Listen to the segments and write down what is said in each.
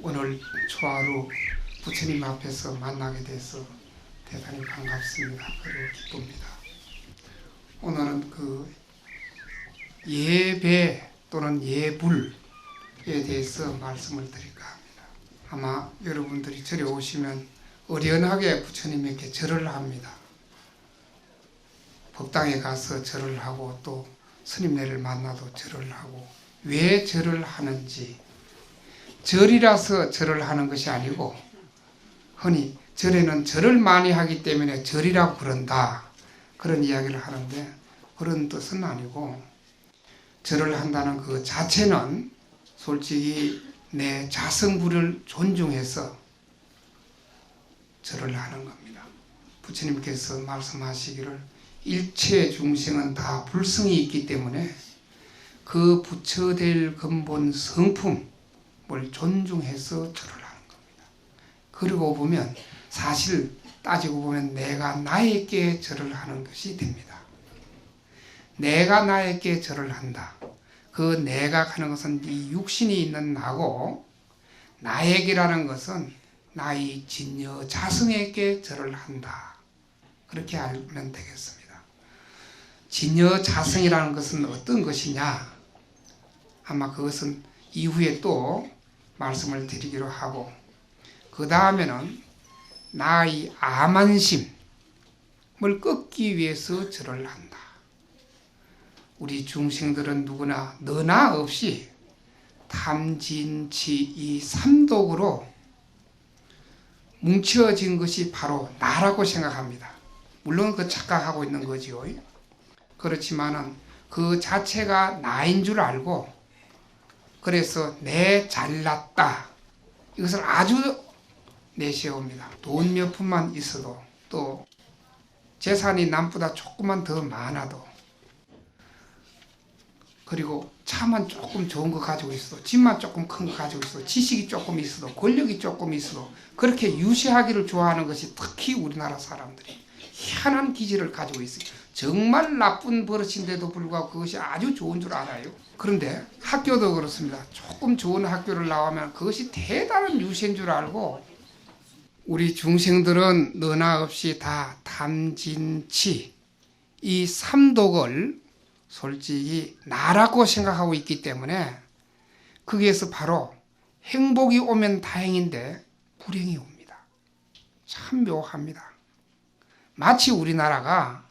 오늘 초하루 부처님 앞에서 만나게 돼서 대단히 반갑습니다. 그리고 기쁩니다. 오늘은 그 예배 또는 예불에 대해서 말씀을 드릴까 합니다. 아마 여러분들이 절에 오시면 어련하게 부처님에게 절을 합니다. 법당에 가서 절을 하고 또 스님네를 만나도 절을 하고, 왜 절을 하는지, 절이라서 절을 하는 것이 아니고 흔히 절에는 절을 많이 하기 때문에 절이라고 부른다, 그런 이야기를 하는데 그런 뜻은 아니고, 절을 한다는 그 자체는 솔직히 내 자성불을 존중해서 절을 하는 겁니다. 부처님께서 말씀하시기를 일체 중생은 다 불성이 있기 때문에 그 부처될 근본 성품을 존중해서 절을 하는 겁니다. 그리고 보면 사실 따지고 보면 내가 나에게 절을 하는 것이 됩니다. 내가 나에게 절을 한다. 그 내가 하는 것은 이 육신이 있는 나고, 나에게라는 것은 나의 진여 자성에게 절을 한다. 그렇게 알면 되겠습니다. 진여 자성이라는 것은 어떤 것이냐? 아마 그것은 이후에 또 말씀을 드리기로 하고, 그 다음에는 나의 아만심을 꺾기 위해서 절을 한다. 우리 중생들은 누구나 너나 없이 탐진치 이 삼독으로 뭉쳐진 것이 바로 나라고 생각합니다. 물론 그 착각하고 있는 거지요. 그렇지만은 그 자체가 나인 줄 알고, 그래서 내 잘났다, 이것을 아주 내세웁니다. 돈 몇 푼만 있어도, 또 재산이 남보다 조금만 더 많아도, 그리고 차만 조금 좋은 거 가지고 있어도, 집만 조금 큰 거 가지고 있어도, 지식이 조금 있어도, 권력이 조금 있어도 그렇게 유시하기를 좋아하는 것이 특히 우리나라 사람들이 희한한 기질을 가지고 있어요. 정말 나쁜 버릇인데도 불구하고 그것이 아주 좋은 줄 알아요. 그런데 학교도 그렇습니다. 조금 좋은 학교를 나오면 그것이 대단한 유세인 줄 알고, 우리 중생들은 너나 없이 다 탐진치 이 삼독을 솔직히 나라고 생각하고 있기 때문에 거기에서 바로 행복이 오면 다행인데 불행이 옵니다. 참 묘합니다. 마치 우리나라가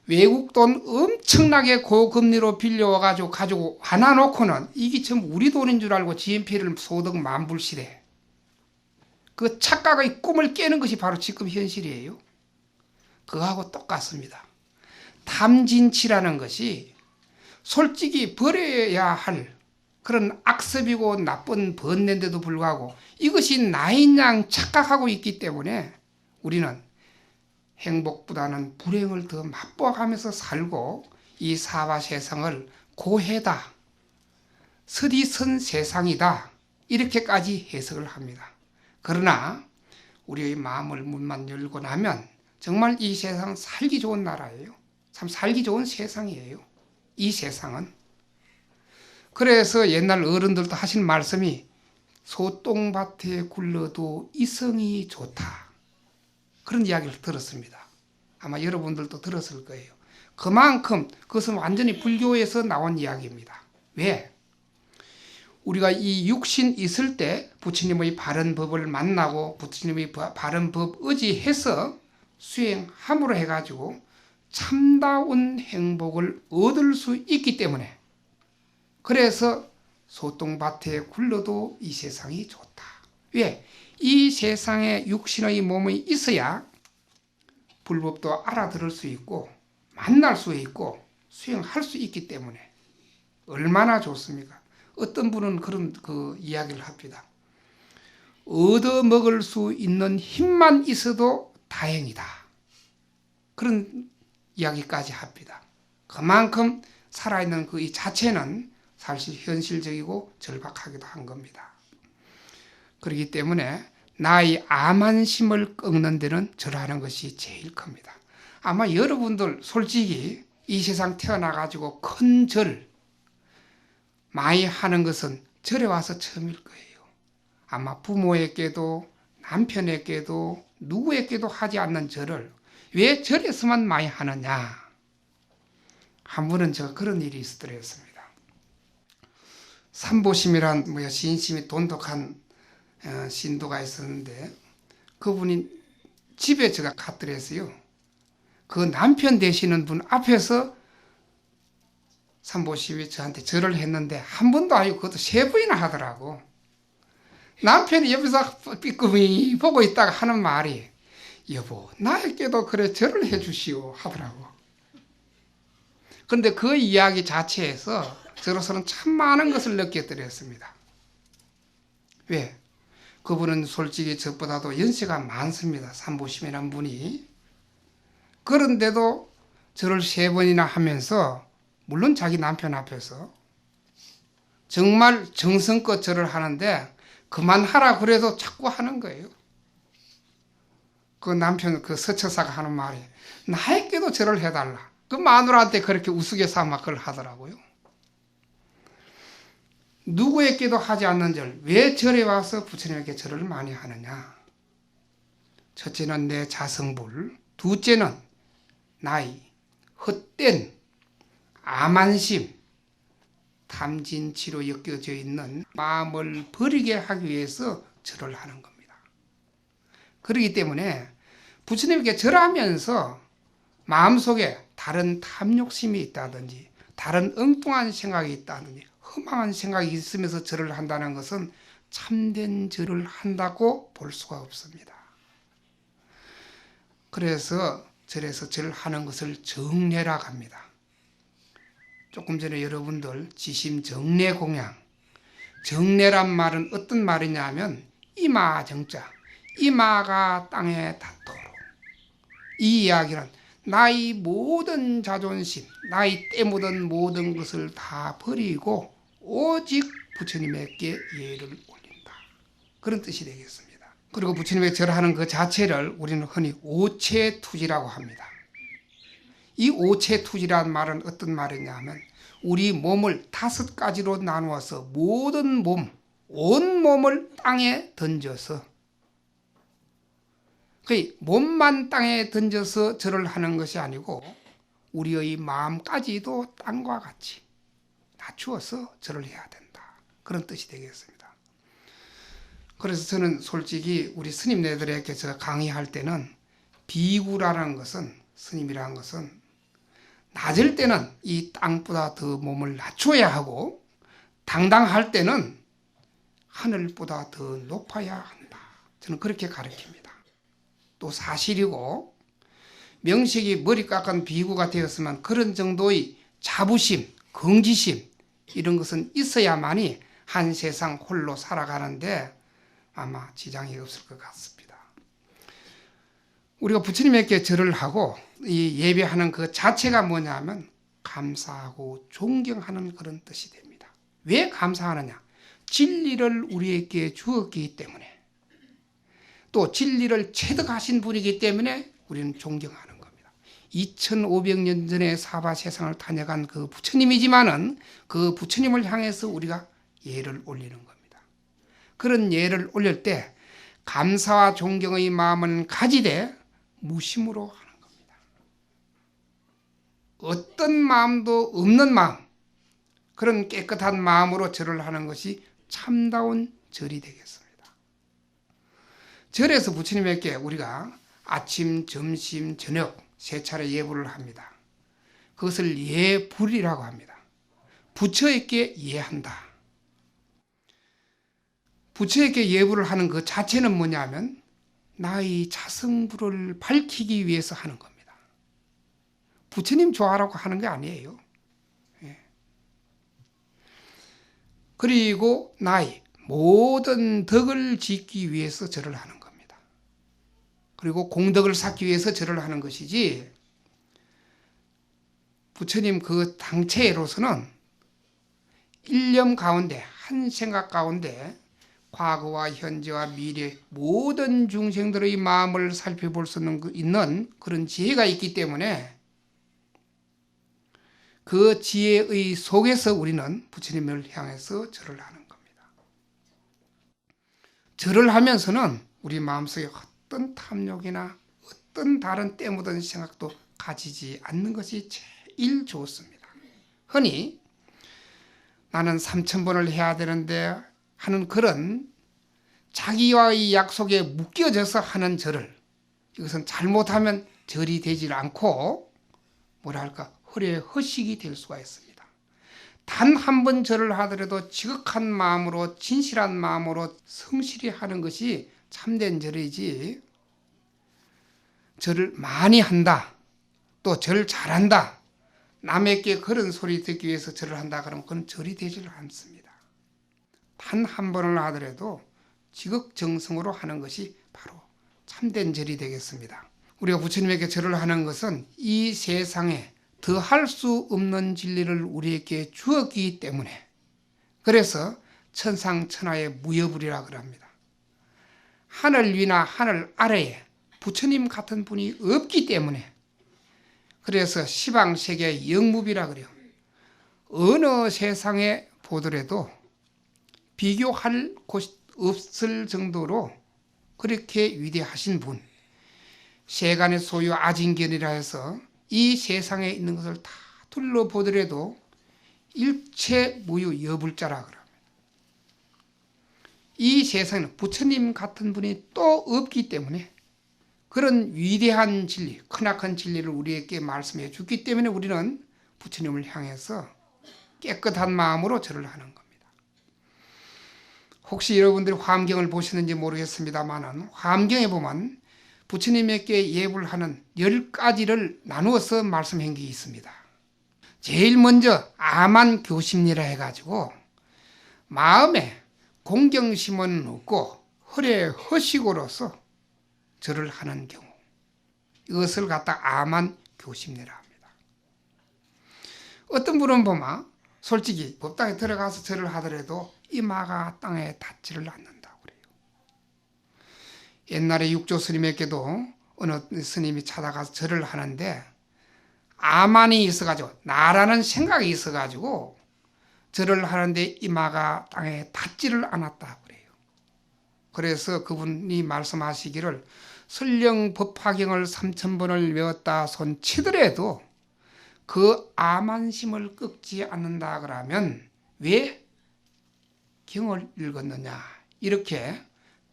외국 돈 엄청나게 고금리로 빌려와가지고 가지고 와놔놓고는 이게 전부 우리 돈인 줄 알고 GNP를 소득 만불시대, 그 착각의 꿈을 깨는 것이 바로 지금 현실이에요. 그거하고 똑같습니다. 탐진치라는 것이 솔직히 버려야 할 그런 악습이고 나쁜 번뇌인데도 불구하고 이것이 나인 양 착각하고 있기 때문에 우리는 행복보다는 불행을 더 맛보아가면서 살고, 이 사바 세상을 고해다, 서리선 세상이다, 이렇게까지 해석을 합니다. 그러나 우리의 마음을 문만 열고 나면 정말 이 세상은 살기 좋은 나라예요. 참 살기 좋은 세상이에요, 이 세상은. 그래서 옛날 어른들도 하신 말씀이 소똥밭에 굴러도 이성이 좋다, 그런 이야기를 들었습니다. 아마 여러분들도 들었을 거예요. 그만큼 그것은 완전히 불교에서 나온 이야기입니다. 왜? 우리가 이 육신 있을 때 부처님의 바른 법을 만나고 부처님의 바른 법 의지해서 수행함으로 해가지고 참다운 행복을 얻을 수 있기 때문에, 그래서 소똥밭에 굴러도 이 세상이 좋다. 왜? 이 세상에 육신의 몸이 있어야 불법도 알아들을 수 있고 만날 수 있고 수행할 수 있기 때문에 얼마나 좋습니까? 어떤 분은 그런 그 이야기를 합니다. 얻어먹을 수 있는 힘만 있어도 다행이다, 그런 이야기까지 합니다. 그만큼 살아있는 그 이 자체는 사실 현실적이고 절박하기도 한 겁니다. 그렇기 때문에 나의 아만심을 꺾는 데는 절하는 것이 제일 큽니다. 아마 여러분들 솔직히 이 세상 태어나가지고 큰 절 많이 하는 것은 절에 와서 처음일 거예요. 아마 부모에게도 남편에게도 누구에게도 하지 않는 절을 왜 절에서만 많이 하느냐. 한 번은 제가 그런 일이 있었더랬습니다. 삼보심이란 신심이 돈독한 신도가 있었는데 그분이 집에 제가 갔더랬어요. 그 남편 되시는 분 앞에서 삼보심이 저한테 절을 했는데 한 번도 아니고 그것도 3번이나 하더라고. 남편이 옆에서 삐끔이 보고 있다가 하는 말이 여보 나에게도 그래 절을 해주시오 하더라고. 그런데 그 이야기 자체에서 저로서는 참 많은 것을 느꼈더랬습니다. 왜? 그분은 솔직히 저보다도 연세가 많습니다. 삼보심이라는 분이. 그런데도 절을 3번이나 하면서 물론 자기 남편 앞에서 정말 정성껏 절을 하는데 그만하라 그래도 자꾸 하는 거예요. 그 남편 그 서처사가 하는 말이 나에게도 절을 해달라. 그 마누라한테 그렇게 우스갯소리 막 그걸 하더라고요. 누구에게도 하지 않는 절, 왜 절에 와서 부처님에게 절을 많이 하느냐? 첫째는 내 자성불, 둘째는 나이, 헛된 암안심, 탐진치로 엮여져 있는 마음을 버리게 하기 위해서 절을 하는 겁니다. 그렇기 때문에 부처님께 절하면서 마음속에 다른 탐욕심이 있다든지 다른 엉뚱한 생각이 있다든지 허망한 생각이 있으면서 절을 한다는 것은 참된 절을 한다고 볼 수가 없습니다. 그래서 절에서 절을 하는 것을 정례라고 합니다. 조금 전에 여러분들 지심정례 공양, 정례란 말은 어떤 말이냐면 이마정자, 이마가 땅에 닿도록. 이 이야기는 나의 모든 자존심, 나의 때 묻은 모든 것을 다 버리고 오직 부처님에게 예를 올린다. 그런 뜻이 되겠습니다. 그리고 부처님에게 절하는 그 자체를 우리는 흔히 오체투지라고 합니다. 이 오체투지란 말은 어떤 말이냐면 우리 몸을 5가지로 나누어서 모든 몸, 온 몸을 땅에 던져서 그 몸만 땅에 던져서 절을 하는 것이 아니고 우리의 마음까지도 땅과 같이 낮추어서 절을 해야 된다. 그런 뜻이 되겠습니다. 그래서 저는 솔직히 우리 스님네들에게 제가 강의할 때는 비구라는 것은 스님이라는 것은 낮을 때는 이 땅보다 더 몸을 낮춰야 하고 당당할 때는 하늘보다 더 높아야 한다. 저는 그렇게 가르칩니다. 또 사실이고 명식이 머리 깎은 비구가 되었으면 그런 정도의 자부심, 긍지심 이런 것은 있어야만이 한 세상 홀로 살아가는데 아마 지장이 없을 것 같습니다. 우리가 부처님에게 절을 하고 이 예배하는 그 자체가 뭐냐면 감사하고 존경하는 그런 뜻이 됩니다. 왜 감사하느냐? 진리를 우리에게 주었기 때문에 또 진리를 체득하신 분이기 때문에 우리는 존경하는 겁니다. 2500년 전에 사바 세상을 다녀간 그 부처님이지만은 그 부처님을 향해서 우리가 예를 올리는 겁니다. 그런 예를 올릴 때 감사와 존경의 마음을 가지되 무심으로 하는 겁니다. 어떤 마음도 없는 마음, 그런 깨끗한 마음으로 절을 하는 것이 참다운 절이 되겠습니다. 절에서 부처님에게 우리가 아침, 점심, 저녁 3차례 예불을 합니다. 그것을 예불이라고 합니다. 부처에게 예한다. 부처에게 예불을 하는 그 자체는 뭐냐면 나의 자성불을 밝히기 위해서 하는 겁니다. 부처님 좋아하라고 하는 게 아니에요. 그리고 나의 모든 덕을 짓기 위해서 절을 하는 겁니다. 그리고 공덕을 쌓기 위해서 절을 하는 것이지 부처님 그 당체로서는 일념 가운데 한 생각 가운데 과거와 현재와 미래 모든 중생들의 마음을 살펴볼 수 있는 그런 지혜가 있기 때문에 그 지혜의 속에서 우리는 부처님을 향해서 절을 하는 겁니다. 절을 하면서는 우리 마음속에 어떤 탐욕이나 어떤 다른 때 묻은 생각도 가지지 않는 것이 제일 좋습니다. 흔히 나는 3,000번을 해야 되는데 하는 그런 자기와의 약속에 묶여져서 하는 절을, 이것은 잘못하면 절이 되질 않고 뭐랄까 허례 허식이 될 수가 있습니다. 단 한 번 절을 하더라도 지극한 마음으로 진실한 마음으로 성실히 하는 것이 참된 절이지, 절을 많이 한다, 또 절 잘한다, 남에게 그런 소리 듣기 위해서 절을 한다 그러면 그건 절이 되질 않습니다. 단 한 번을 하더라도 지극정성으로 하는 것이 바로 참된 절이 되겠습니다. 우리가 부처님에게 절을 하는 것은 이 세상에 더할 수 없는 진리를 우리에게 주었기 때문에, 그래서 천상천하의 무여불이라 그럽니다. 하늘 위나 하늘 아래에 부처님 같은 분이 없기 때문에, 그래서 시방세계 영무비라 그래요. 어느 세상에 보더라도 비교할 곳이 없을 정도로 그렇게 위대하신 분, 세간의 소유 아진견이라 해서 이 세상에 있는 것을 다 둘러보더라도 일체 무유 여불자라 그럽니다. 이 세상에는 부처님 같은 분이 또 없기 때문에 그런 위대한 진리, 크나큰 진리를 우리에게 말씀해 주기 때문에 우리는 부처님을 향해서 깨끗한 마음으로 절을 하는 겁니다. 혹시 여러분들이 화엄경을 보시는지 모르겠습니다만, 화엄경에 보면 부처님에게 예불 하는 10가지를 나누어서 말씀한 게 있습니다. 제일 먼저 아만교심리라 해가지고 마음에 공경심은 없고 허례 허식으로서 절을 하는 경우, 이것을 갖다 아만교심리라 합니다. 어떤 분은 보면 솔직히 법당에 들어가서 절을 하더라도 이마가 땅에 닿지를 않는다고 그래요. 옛날에 육조 스님에게도 어느 스님이 찾아가서 절을 하는데 아만이 있어가지고, 나라는 생각이 있어가지고 절을 하는데 이마가 땅에 닿지를 않았다고 그래요. 그래서 그분이 말씀하시기를 설령 법화경을 3,000번을 외웠다 손 치더라도 그 아만심을 꺾지 않는다 그러면 왜 경을 읽었느냐, 이렇게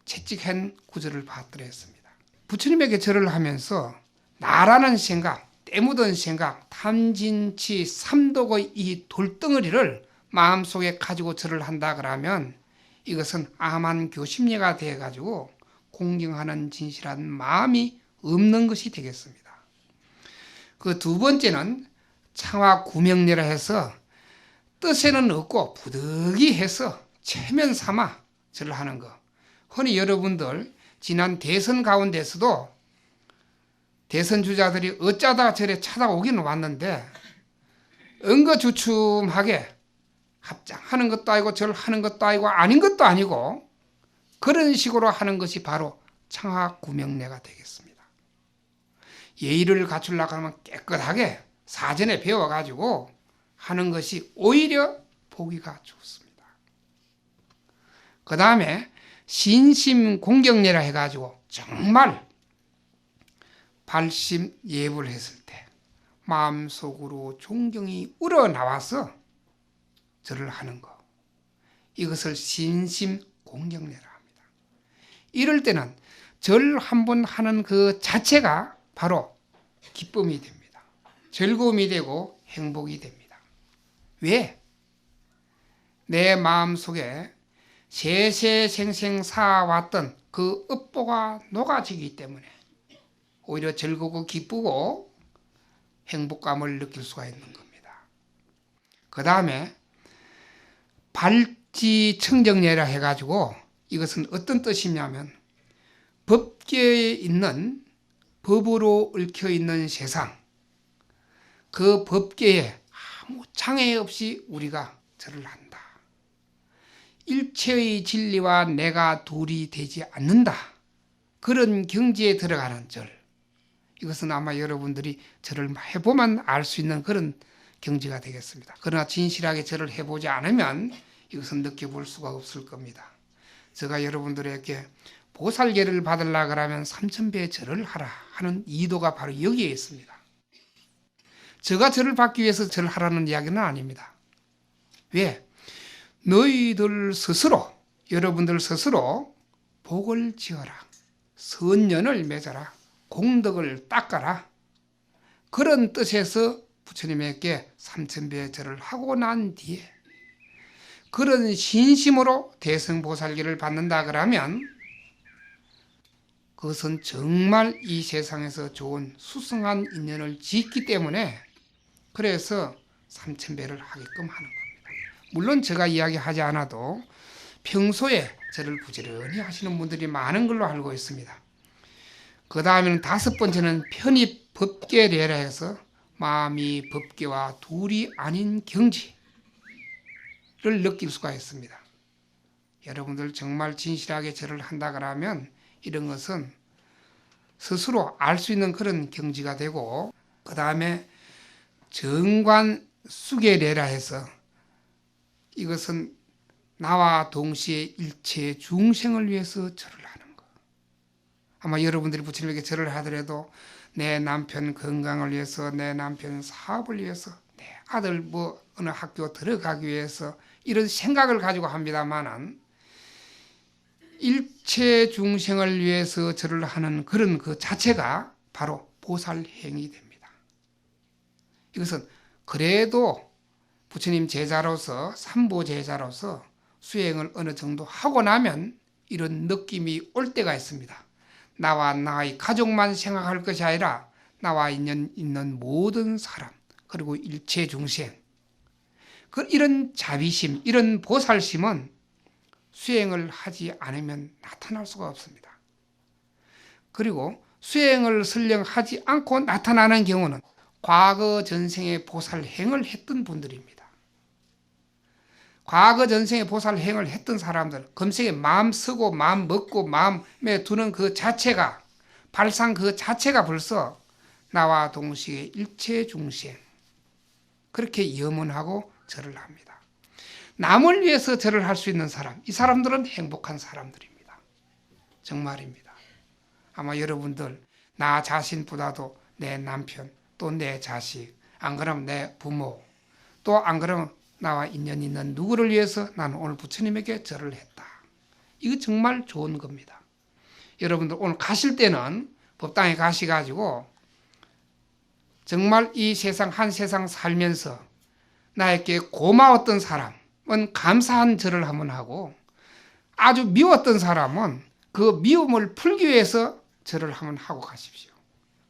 채찍한 구절을 받들었습니다. 부처님에게 절을 하면서 나라는 생각, 때묻은 생각, 탐진치 삼독의 이 돌덩어리를 마음속에 가지고 절을 한다 그러면 이것은 아만교심리가 되어가지고 공경하는 진실한 마음이 없는 것이 되겠습니다. 그 두 번째는 창화구명리라 해서 뜻에는 없고 부득이해서 체면 삼아 절을 하는 것. 흔히 여러분들 지난 대선 가운데서도 대선 주자들이 어쩌다 절에 찾아오기는 왔는데 엉거주춤하게 합장하는 것도 아니고 절하는 것도 아니고 아닌 것도 아니고 그런 식으로 하는 것이 바로 창화구명례가 되겠습니다. 예의를 갖추려고 하면 깨끗하게 사전에 배워가지고 하는 것이 오히려 보기가 좋습니다. 그 다음에 신심공경례라 해가지고 정말 발심 예불 했을 때 마음속으로 존경이 우러나와서 절을 하는 것, 이것을 신심공경례라 합니다. 이럴 때는 절 한 번 하는 그 자체가 바로 기쁨이 됩니다. 즐거움이 되고 행복이 됩니다. 왜? 내 마음속에 세세생생 쌓아왔던 그 업보가 녹아지기 때문에 오히려 즐겁고 기쁘고 행복감을 느낄 수가 있는 겁니다. 그 다음에 발지청정례라 해가지고 이것은 어떤 뜻이냐면 법계에 있는, 법으로 얽혀있는 세상, 그 법계에 아무 장애 없이 우리가 절을 한다. 일체의 진리와 내가 둘이 되지 않는다. 그런 경지에 들어가는 절. 이것은 아마 여러분들이 절을 해보면 알 수 있는 그런 경지가 되겠습니다. 그러나 진실하게 절을 해보지 않으면 이것은 느껴볼 수가 없을 겁니다. 제가 여러분들에게 보살계를 받으려 그러면 3000배 절을 하라 하는 이도가 바로 여기에 있습니다. 제가 절을 받기 위해서 절을 하라는 이야기는 아닙니다. 왜? 너희들 스스로, 여러분들 스스로 복을 지어라, 선연을 맺어라, 공덕을 닦아라, 그런 뜻에서 부처님에게 3000배 절을 하고 난 뒤에 그런 신심으로 대승보살계를 받는다 그러면 그것은 정말 이 세상에서 좋은 수승한 인연을 짓기 때문에 그래서 3000배를 하게끔 하는 겁니다. 물론 제가 이야기하지 않아도 평소에 절을 부지런히 하시는 분들이 많은 걸로 알고 있습니다. 그 다음에는 5번째는 편입 법계례라 해서 마음이 법계와 둘이 아닌 경지를 느낄 수가 있습니다. 여러분들 정말 진실하게 절을 한다 그러면 이런 것은 스스로 알 수 있는 그런 경지가 되고, 그 다음에 정관 수계례라 해서 이것은 나와 동시에 일체 중생을 위해서 절을 하는 것. 아마 여러분들이 부처님에게 절을 하더라도 내 남편 건강을 위해서, 내 남편 사업을 위해서, 내 아들 뭐 어느 학교 들어가기 위해서 이런 생각을 가지고 합니다만은 일체 중생을 위해서 절을 하는 그런 그 자체가 바로 보살행위 됩니다. 이것은 그래도 부처님 제자로서, 삼보 제자로서 수행을 어느 정도 하고 나면 이런 느낌이 올 때가 있습니다. 나와 나의 가족만 생각할 것이 아니라 나와 인연 있는 모든 사람, 그리고 일체 중생, 이런 자비심, 이런 보살심은 수행을 하지 않으면 나타날 수가 없습니다. 그리고 수행을 설령 하지 않고 나타나는 경우는 과거 전생에 보살행을 했던 분들입니다. 과거 전생에 보살행을 했던 사람들, 금생에 마음 쓰고 마음 먹고 마음에 두는 그 자체가, 발상 그 자체가 벌써 나와 동시에 일체 중생, 그렇게 염원하고 절을 합니다. 남을 위해서 절을 할 수 있는 사람, 이 사람들은 행복한 사람들입니다. 정말입니다. 아마 여러분들 나 자신보다도 내 남편, 또 내 자식, 안 그러면 내 부모, 또 안 그러면 나와 인연 있는 누구를 위해서 나는 오늘 부처님에게 절을 했다. 이거 정말 좋은 겁니다. 여러분들 오늘 가실 때는 법당에 가셔가지고 정말 이 세상 한 세상 살면서 나에게 고마웠던 사람은 감사한 절을 한번 하고, 아주 미웠던 사람은 그 미움을 풀기 위해서 절을 한번 하고 가십시오.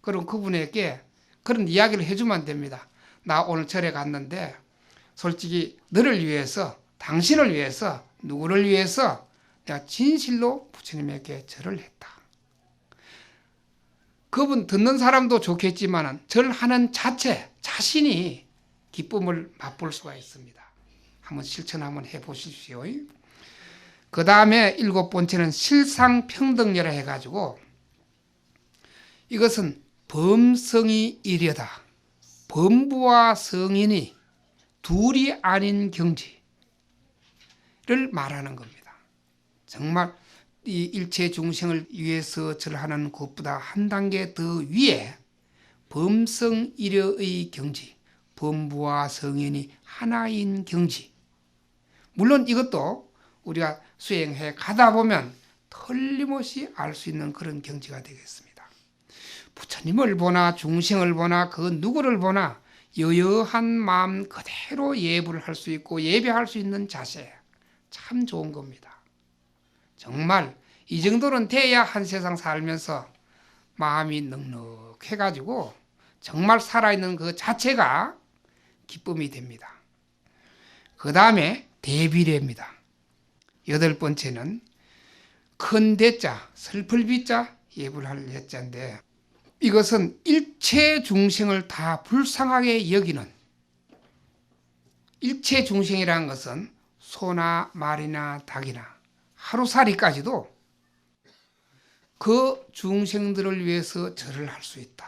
그럼 그분에게 그런 이야기를 해주면 됩니다. 나 오늘 절에 갔는데 솔직히 너를 위해서, 당신을 위해서, 누구를 위해서 내가 진실로 부처님에게 절을 했다. 그분 듣는 사람도 좋겠지만 절하는 자체, 자신이 기쁨을 맛볼 수가 있습니다. 한번 실천 한번 해보십시오. 그 다음에 7번째는 실상평등녀라 해가지고 이것은 범성이 이려다, 범부와 성인이 둘이 아닌 경지를 말하는 겁니다. 정말 이 일체 중생을 위해서 절하는 것보다 한 단계 더 위에 범성이려의 경지, 범부와 성인이 하나인 경지. 물론 이것도 우리가 수행해 가다 보면 틀림없이 알 수 있는 그런 경지가 되겠습니다. 부처님을 보나 중생을 보나 그 누구를 보나 여여한 마음 그대로 예불을 할 수 있고 예배할 수 있는 자세, 참 좋은 겁니다. 정말 이 정도는 돼야 한 세상 살면서 마음이 넉넉해가지고 정말 살아있는 그 자체가 기쁨이 됩니다. 그 다음에 대비례입니다. 8번째는 큰 대자, 슬플 비자, 예불할 예자인데 이것은 일체 중생을 다 불쌍하게 여기는, 일체 중생이라는 것은 소나 말이나 닭이나 하루살이까지도 그 중생들을 위해서 절을 할 수 있다.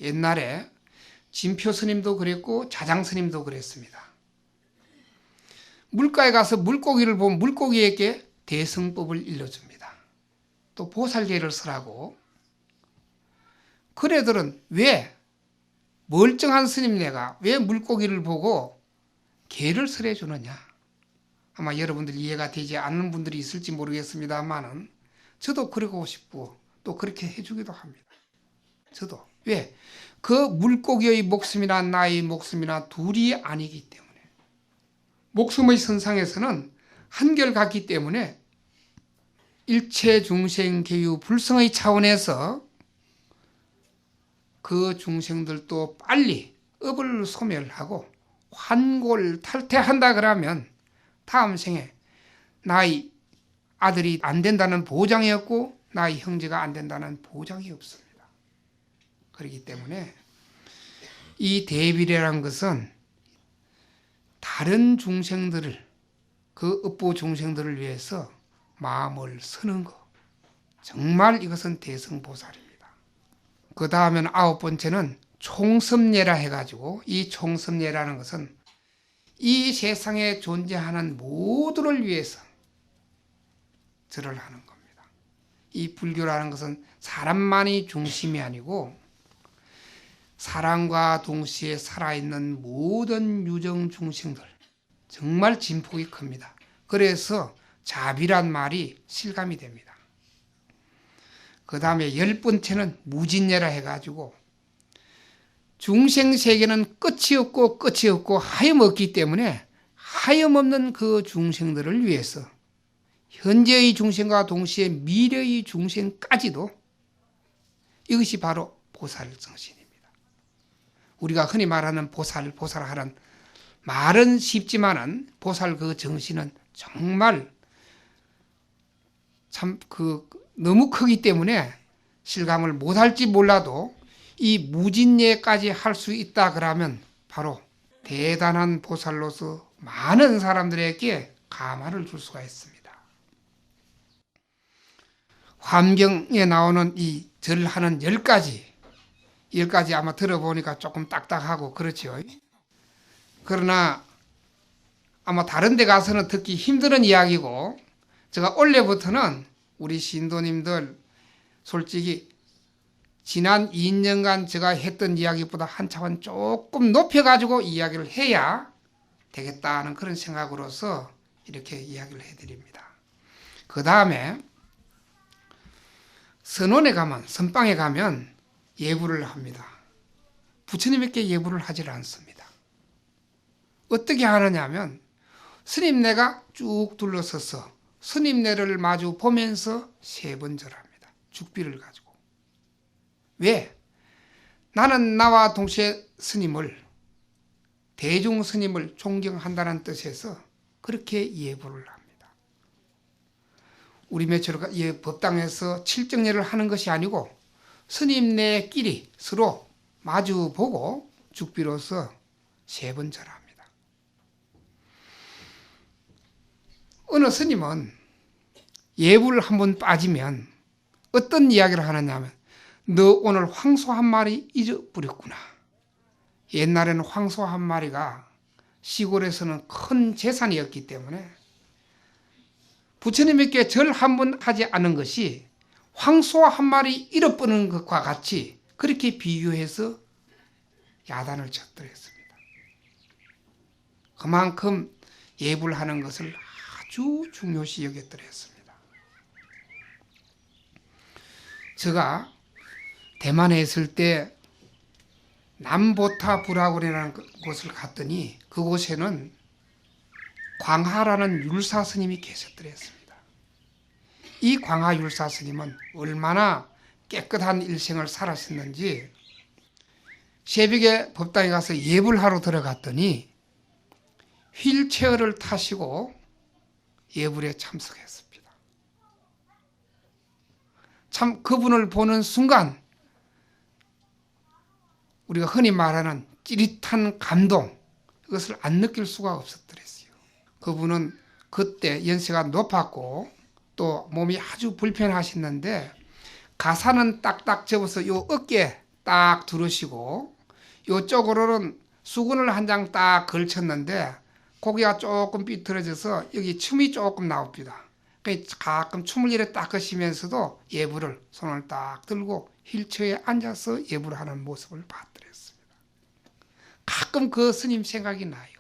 옛날에 진표 스님도 그랬고 자장 스님도 그랬습니다. 물가에 가서 물고기를 보면 물고기에게 대성법을 일러줍니다. 또 보살계를 쓰라고. 그네들은 왜 멀쩡한 스님네가 왜 물고기를 보고 개를 설해 주느냐. 아마 여러분들 이해가 되지 않는 분들이 있을지 모르겠습니다만은 저도 그러고 싶고 또 그렇게 해주기도 합니다. 저도. 왜? 그 물고기의 목숨이나 나의 목숨이나 둘이 아니기 때문에. 목숨의 선상에서는 한결같기 때문에 일체 중생 계유 불성의 차원에서 그 중생들도 빨리 업을 소멸하고 환골 탈퇴한다 그러면 다음 생에 나의 아들이 안 된다는 보장이 없고 나의 형제가 안 된다는 보장이 없습니다. 그렇기 때문에 이 대비례란 것은 다른 중생들을 그 업보 중생들을 위해서 마음을 쓰는 것. 정말 이것은 대성보살입니다. 그 다음엔 9번째는 총섭례라 해가지고 이 총섭례라는 것은 이 세상에 존재하는 모두를 위해서 절을 하는 겁니다. 이 불교라는 것은 사람만이 중심이 아니고 사람과 동시에 살아있는 모든 유정 중생들 정말 진폭이 큽니다. 그래서 자비란 말이 실감이 됩니다. 그 다음에 10번째는 무진예라 해가지고 중생세계는 끝이 없고 하염없기 때문에 하염없는 그 중생들을 위해서 현재의 중생과 동시에 미래의 중생까지도 이것이 바로 보살정신입니다. 우리가 흔히 말하는 보살하는 말은 쉽지만은 보살 그 정신은 정말 참 너무 크기 때문에 실감을 못할지 몰라도 이 무진예까지 할 수 있다 그러면 바로 대단한 보살로서 많은 사람들에게 감화를 줄 수가 있습니다. 환경에 나오는 이 절하는 10가지 아마 들어보니까 조금 딱딱하고 그렇죠. 그러나 아마 다른 데 가서는 듣기 힘든 이야기고 제가 원래부터는 우리 신도님들 솔직히 지난 2년간 제가 했던 이야기보다 한 차원 조금 높여가지고 이야기를 해야 되겠다는 그런 생각으로서 이렇게 이야기를 해드립니다. 그 다음에 선방에 가면 예불을 합니다. 부처님께 예불을 하질 않습니다. 어떻게 하느냐 하면 스님네가 쭉 둘러서서 스님네를 마주 보면서 3번 절합니다. 죽비를 가지고. 왜? 나는 나와 동시에 스님을 대중 스님을 존경한다는 뜻에서 그렇게 예불을 합니다. 우리 매처럼 법당에서 칠정례를 하는 것이 아니고 스님네끼리 서로 마주보고 죽비로서 3번 절합니다. 어느 스님은 예불을 한번 빠지면 어떤 이야기를 하느냐 하면 너 오늘 황소 한 마리 잊어버렸구나. 옛날에는 황소 한 마리가 시골에서는 큰 재산이었기 때문에 부처님께 절 한 번 하지 않은 것이 황소 한 마리 잃어버리는 것과 같이 그렇게 비교해서 야단을 쳤더랬습니다. 그만큼 예불하는 것을 아주 중요시 여겼더랬습니다. 제가 대만에 있을 때 남보타부라고라는 곳을 갔더니 그곳에는 광하라는 율사 스님이 계셨더랬습니다. 이 광하 율사 스님은 얼마나 깨끗한 일생을 살았었는지 새벽에 법당에 가서 예불하러 들어갔더니 휠체어를 타시고 예불에 참석했습니다. 참 그분을 보는 순간 우리가 흔히 말하는 찌릿한 감동 이것을 안 느낄 수가 없었더랬어요. 그분은 그때 연세가 높았고 또 몸이 아주 불편하셨는데 가사는 딱딱 접어서 요 어깨에 딱 두르시고 요쪽으로는 수건을 한 장 딱 걸쳤는데 고개가 조금 삐뚤어져서 여기 춤이 조금 나옵니다. 가끔 춤을 이래 닦으시면서도 예불을 손을 딱 들고 휠체어에 앉아서 예불을 하는 모습을 봤더랬습니다. 가끔 그 스님 생각이 나요.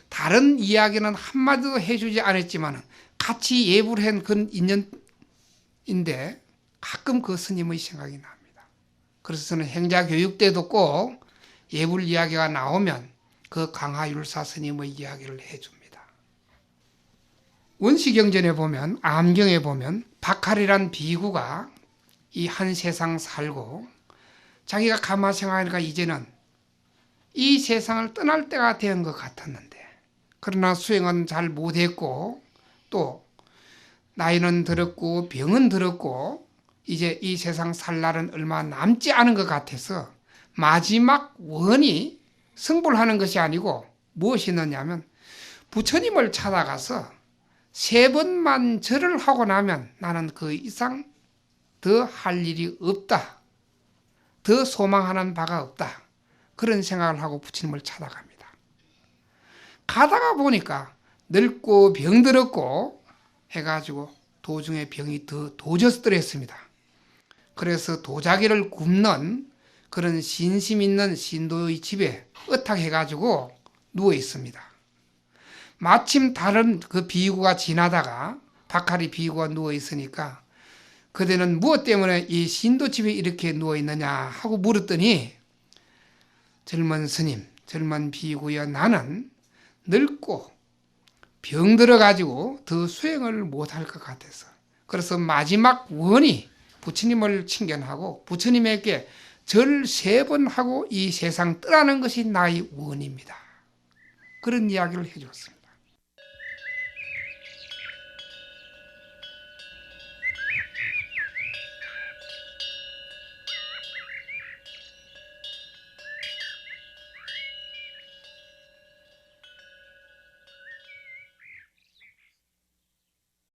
다른 이야기는 한마디도 해주지 않았지만 같이 예불한 그 인연인데 가끔 그 스님의 생각이 납니다. 그래서 저는 행자교육 때도 꼭 예불 이야기가 나오면 그 강하율사 스님의 이야기를 해줍니다. 원시경전에 보면, 암경에 보면 박할이란 비구가 이 한 세상 살고 자기가 가만 생각하니까 이제는 이 세상을 떠날 때가 된 것 같았는데, 그러나 수행은 잘 못했고 또 나이는 들었고 병은 들었고 이제 이 세상 살 날은 얼마 남지 않은 것 같아서 마지막 원이 승불하는 것이 아니고 무엇이 있느냐면 부처님을 찾아가서 3번만 절을 하고 나면 나는 그 이상 더 할 일이 없다. 더 소망하는 바가 없다. 그런 생각을 하고 부처님을 찾아갑니다. 가다가 보니까 늙고 병들었고 해가지고 도중에 병이 더 도졌더랬습니다. 그래서 도자기를 굽는 그런 신심 있는 신도의 집에 의탁해가지고 누워 있습니다. 마침 다른 그 비구가 지나다가 박할이 비구가 누워 있으니까 그대는 무엇 때문에 이 신도 집에 이렇게 누워 있느냐 하고 물었더니 젊은 스님, 젊은 비구여, 나는 늙고 병들어가지고 더 수행을 못할 것 같아서, 그래서 마지막 원이 부처님을 친견하고 부처님에게 절 3번 하고 이 세상 떠나는 것이 나의 원입니다. 그런 이야기를 해줬습니다.